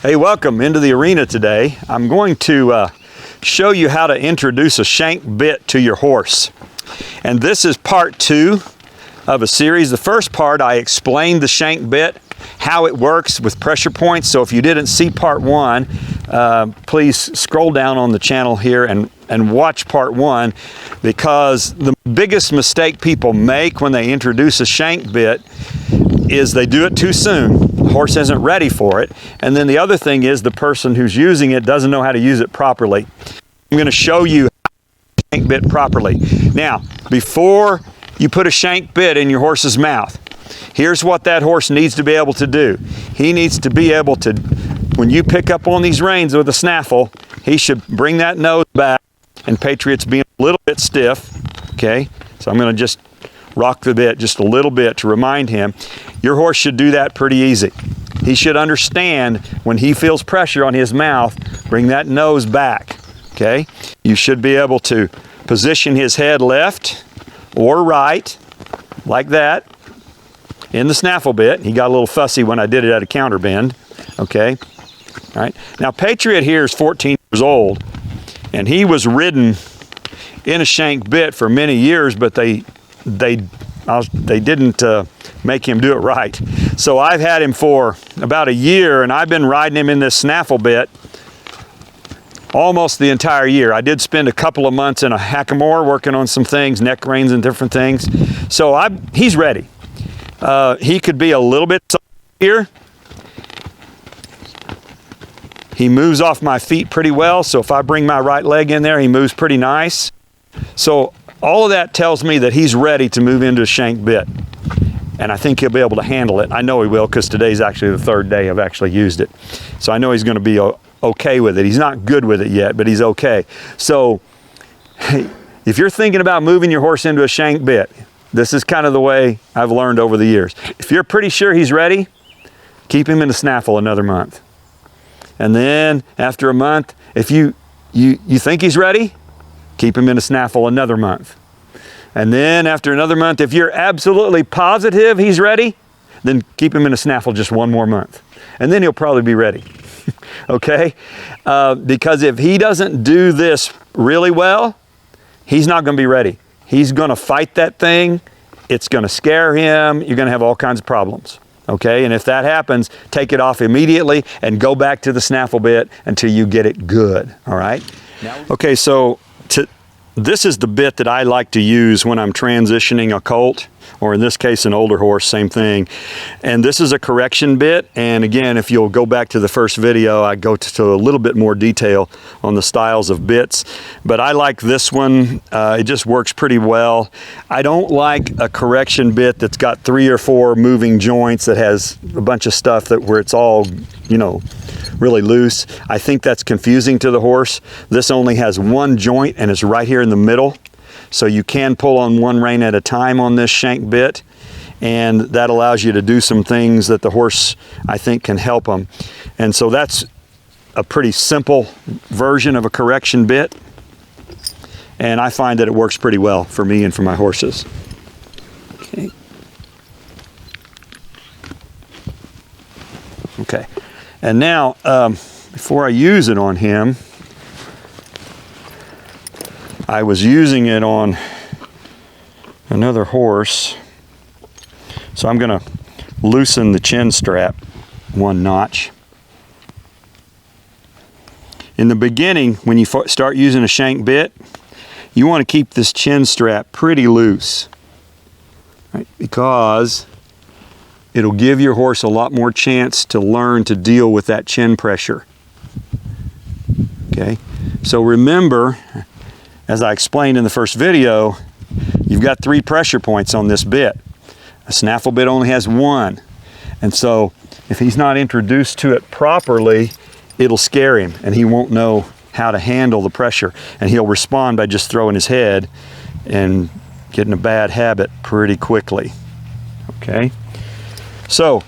Hey, welcome into the arena today. I'm going to show you how to introduce a shank bit to your horse. And this is part 2 of a series. The first part, I explained the shank bit, how it works with pressure points. So if you didn't see part 1, please scroll down on the channel here and watch part 1, because the biggest mistake people make when they introduce a shank bit is they do it too soon. The horse isn't ready for it. And then the other thing is the person who's using it doesn't know how to use it properly. I'm going to show you how to shank bit properly. Now, before you put a shank bit in your horse's mouth, here's what that horse needs to be able to do. He needs to be able to, when you pick up on these reins with a snaffle, he should bring that nose back, and Patriot's being a little bit stiff, okay? So I'm going to just rock the bit just a little bit to remind him. Your horse should do that pretty easy. He should understand when he feels pressure on his mouth, bring that nose back, okay? You should be able to position his head left or right, like that, in the snaffle bit. He got a little fussy when I did it at a counter bend, okay? All right. Now, Patriot here is 14 years old, and he was ridden in a shank bit for many years, but they didn't make him do it right. So I've had him for about a year, and I've been riding him in this snaffle bit almost the entire year. I did spend a couple of months in a hackamore working on some things, neck reins and different things. So he's ready. He could be a little bit here. He moves off my feet pretty well, so if I bring my right leg in there, he moves pretty nice. So all of that tells me that he's ready to move into a shank bit. And I think he'll be able to handle it. I know he will, because today's actually the 3rd day I've actually used it. So I know he's going to be okay with it. He's not good with it yet, but he's okay. So if you're thinking about moving your horse into a shank bit, this is kind of the way I've learned over the years. If you're pretty sure he's ready, keep him in the snaffle another month. And then after a month, if you think he's ready, keep him in a snaffle another month. And then after another month, if you're absolutely positive he's ready, then keep him in a snaffle just one more month. And then he'll probably be ready, okay? Because if he doesn't do this really well, he's not gonna be ready. He's gonna fight that thing, it's gonna scare him, you're gonna have all kinds of problems, okay? And if that happens, take it off immediately and go back to the snaffle bit until you get it good, all right? Okay, so this is the bit that I like to use when I'm transitioning a colt, or in this case, an older horse, same thing. And this is a correction bit. And again, if you'll go back to the first video, I go to a little bit more detail on the styles of bits. But I like this one. It just works pretty well. I don't like a correction bit that's got 3 or 4 moving joints that has a bunch of stuff where it's all, you know, really loose. I think that's confusing to the horse. This only has 1 joint, and it's right here in the middle. So you can pull on 1 rein at a time on this shank bit, and that allows you to do some things that the horse, I think, can help them. And so that's a pretty simple version of a correction bit, and I find that it works pretty well for me and for my horses. Okay. Okay. And now, before I use it on him, I was using it on another horse. So I'm going to loosen the chin strap 1 notch. In the beginning, when you start using a shank bit, you want to keep this chin strap pretty loose, right? Because it'll give your horse a lot more chance to learn to deal with that chin pressure. Okay, so remember, as I explained in the first video, you've got 3 pressure points on this bit. A snaffle bit only has 1. And so if he's not introduced to it properly, it'll scare him and he won't know how to handle the pressure. And he'll respond by just throwing his head and getting a bad habit pretty quickly. Okay? So,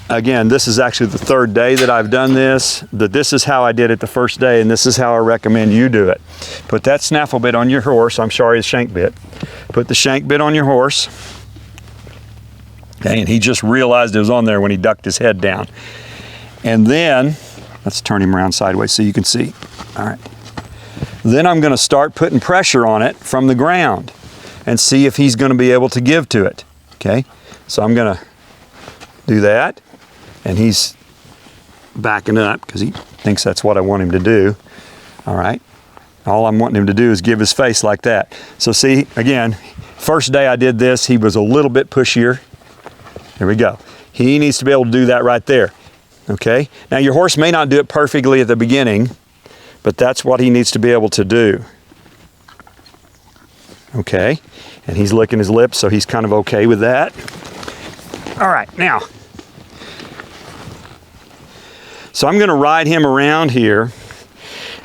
again, this is actually the 3rd day that I've done this. This is how I did it the first day, and this is how I recommend you do it. Put that snaffle bit on your horse. I'm sorry, the shank bit. Put the shank bit on your horse. Okay, and he just realized it was on there when he ducked his head down. And then, let's turn him around sideways so you can see. All right. Then I'm going to start putting pressure on it from the ground and see if he's going to be able to give to it. Okay? So I'm going to do that, and he's backing up because he thinks that's what I want him to do. All right. All I'm wanting him to do is give his face like that. So see, again, first day I did this, he was a little bit pushier. There we go. He needs to be able to do that right there. Okay? Now your horse may not do it perfectly at the beginning, but that's what he needs to be able to do. Okay? And he's licking his lips, so he's kind of okay with that. All right, now. So I'm going to ride him around here.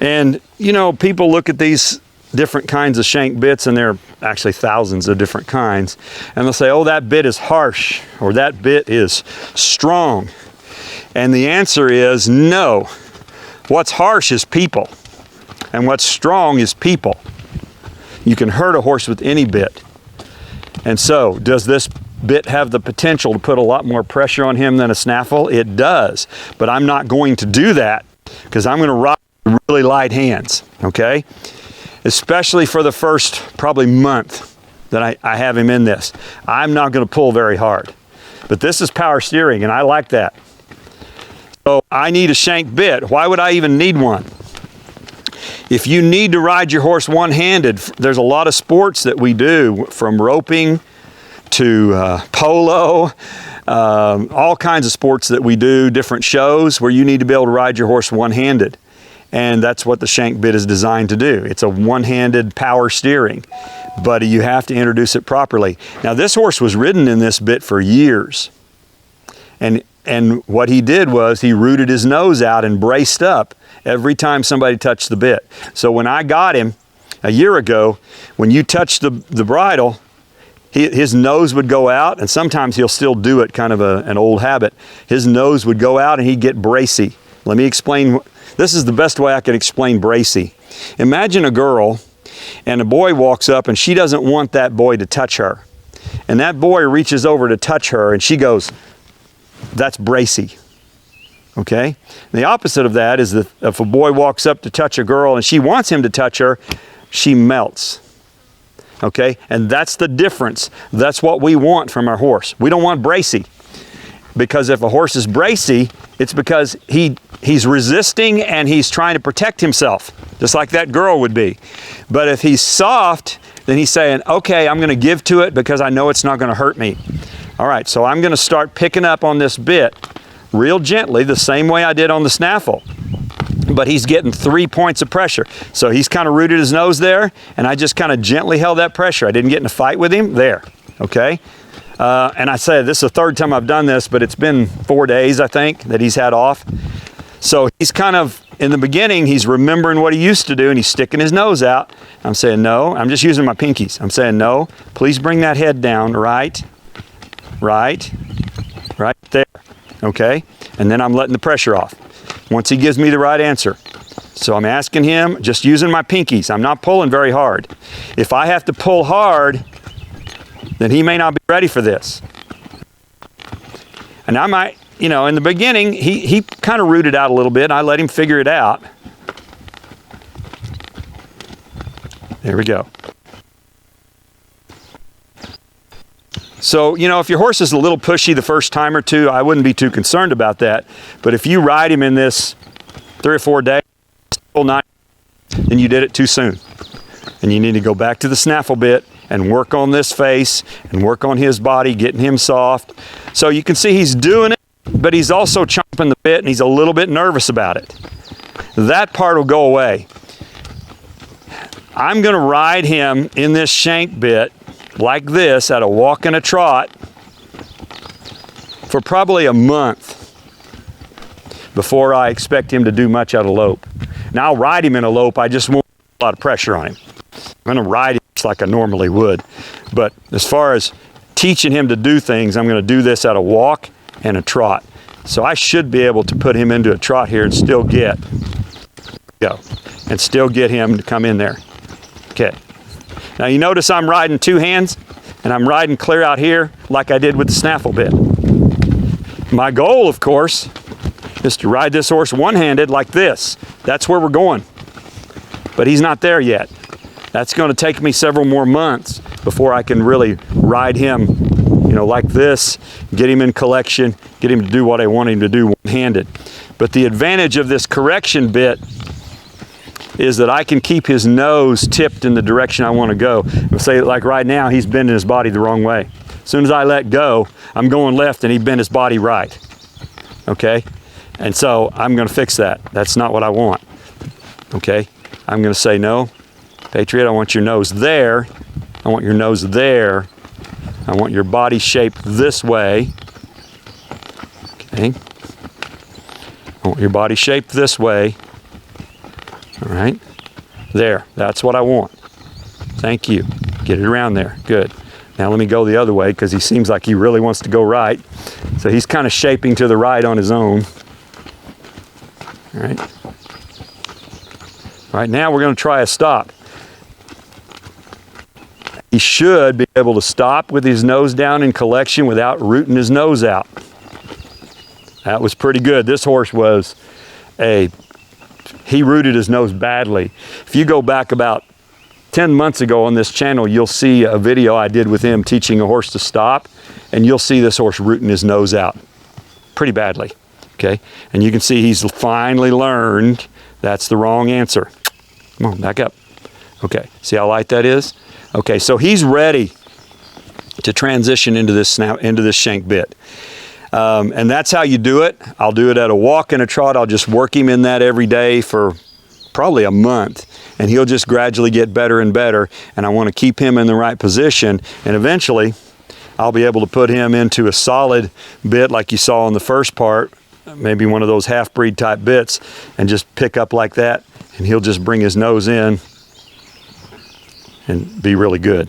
And, you know, people look at these different kinds of shank bits, and there are actually thousands of different kinds. And they'll say, oh, that bit is harsh, or that bit is strong. And the answer is no. What's harsh is people, and what's strong is people. You can hurt a horse with any bit. And so, does this bit have the potential to put a lot more pressure on him than a snaffle? It does, but I'm not going to do that because I'm going to ride with really light hands, okay? Especially for the first probably month that I have him in this. I'm not going to pull very hard, but this is power steering, and I like that. So I need a shank bit. Why would I even need one? If you need to ride your horse one-handed, there's a lot of sports that we do, from roping to polo, all kinds of sports that we do, different shows where you need to be able to ride your horse one-handed. And that's what the shank bit is designed to do. It's a one-handed power steering, but you have to introduce it properly. Now this horse was ridden in this bit for years. And what he did was he rooted his nose out and braced up every time somebody touched the bit. So when I got him a year ago, when you touched the bridle, his nose would go out, and sometimes he'll still do it, kind of an old habit. His nose would go out and he'd get bracy. Let me explain. This is the best way I could explain bracy. Imagine a girl and a boy walks up and she doesn't want that boy to touch her. And that boy reaches over to touch her and she goes, that's bracy. Okay? The opposite of that is that if a boy walks up to touch a girl and she wants him to touch her, she melts. Okay? And that's the difference. That's what we want from our horse. We don't want bracy. Because if a horse is bracy, it's because he's resisting and he's trying to protect himself, just like that girl would be. But if he's soft, then he's saying, okay, I'm going to give to it because I know it's not going to hurt me. All right, so I'm going to start picking up on this bit real gently, the same way I did on the snaffle. But he's getting 3 points of pressure. So he's kind of rooted his nose there, and I just kind of gently held that pressure. I didn't get in a fight with him there, okay? And I said, this is the third time I've done this, but it's been 4 days, I think, that he's had off. So he's kind of, in the beginning, he's remembering what he used to do, and he's sticking his nose out. I'm saying, no, I'm just using my pinkies. I'm saying, no, please bring that head down, right there, okay? And then I'm letting the pressure off once he gives me the right answer. So I'm asking him, just using my pinkies. I'm not pulling very hard. If I have to pull hard, then he may not be ready for this. And I might, you know, in the beginning, he kind of rooted out a little bit, and I let him figure it out. There we go. So, you know, if your horse is a little pushy the first time or two, I wouldn't be too concerned about that. But if you ride him in this 3 or 4 days, still not, then you did it too soon. And you need to go back to the snaffle bit and work on this face and work on his body, getting him soft. So you can see he's doing it, but he's also chomping the bit and he's a little bit nervous about it. That part will go away. I'm going to ride him in this shank bit like this at a walk and a trot for probably a month before I expect him to do much out of lope. Now I'll ride him in a lope, I just won't put a lot of pressure on him. I'm going to ride him just like I normally would. But as far as teaching him to do things, I'm going to do this at a walk and a trot. So I should be able to put him into a trot here and still get him to come in there. Okay. Now you notice I'm riding 2 hands and I'm riding clear out here like I did with the snaffle bit. My goal, of course, is to ride this horse one-handed like this. That's where we're going. But he's not there yet. That's going to take me several more months before I can really ride him, you know, like this, get him in collection, get him to do what I want him to do one-handed. But the advantage of this correction bit is that I can keep his nose tipped in the direction I want to go. Say, like right now, he's bending his body the wrong way. As soon as I let go, I'm going left and he bent his body right. Okay? And so I'm going to fix that. That's not what I want. Okay? I'm going to say, no, Patriot, I want your nose there. I want your nose there. I want your body shaped this way. Okay? I want your body shaped this way. All right? There. That's what I want. Thank you. Get it around there. Good. Now let me go the other way because he seems like he really wants to go right. So he's kind of shaping to the right on his own. All right. Right now we're going to try a stop. He should be able to stop with his nose down in collection without rooting his nose out. That was pretty good. This horse was he rooted his nose badly. If you go back about 10 months ago on this channel, you'll see a video I did with him teaching a horse to stop, and you'll see this horse rooting his nose out pretty badly, okay? And you can see he's finally learned that's the wrong answer. Come on, back up. Okay, see how light that is? Okay, so he's ready to transition into this shank bit. And that's how you do it. I'll do it at a walk and a trot. I'll just work him in that every day for probably a month, and he'll just gradually get better and better. And I want to keep him in the right position, and eventually I'll be able to put him into a solid bit like you saw in the first part, maybe one of those half-breed type bits, and just pick up like that, and he'll just bring his nose in and be really good.